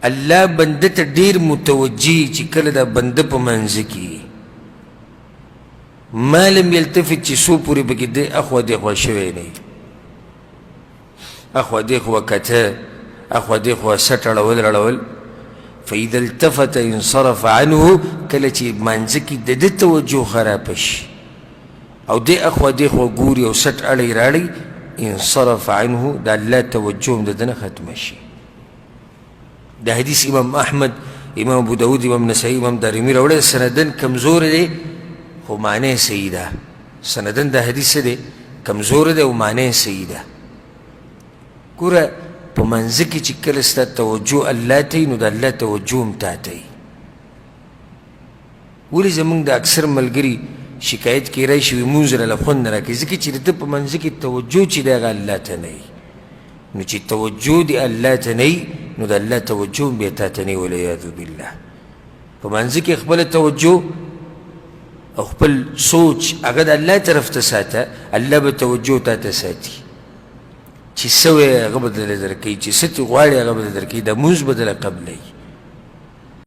الله بنده ته ډېر متوجه چې کله دا بنده په منځ کې ما لم یلتفت چې څو پورې پکې دی اخوا دېخوا شوی نه اخوا دېخوا کته اخوا دېخوا سټ اړول فإذا التفت انصرف عنه کله چې منځ کې د ده توجه خرابه شي او دی اخوا دېخوا ګوري او سټ اړی راړی انصرف عنه د الله توجه هم د ده نه ختمه شي. دا حدیث امام احمد، امام ابو داود، امام نسائی، امام دارمی راوړی. سندن کمزور دی خو معنی صحیح ده. سندن دا حدیث دی کمزور دی او معنی صحیح ده. ګوره په منځ کې چې کله ستا توجه الله ته وي نو د الله توجه هم تا ته وي. ولې زموږ د اکثر ملګري شکایت کې راشي وي مونځ راله خوند نه راکوي ځکه چې د ده په منځ کې توجه چې دی هغه الله ته نه وي. نو چې توجه د الله ته نه وي نو د الله توجه هم بیا تا ته نه وي والعیاذ بالله. په منځ کې خپله توجه او خپل سوچ هغه د الله طرف ته ساته، الله به توجه تا ته ساتي. چې څه وی هغه به درله درکوي، چې څه ترې غواړې هغه به درکوي، د مونځ به درله قبلوي.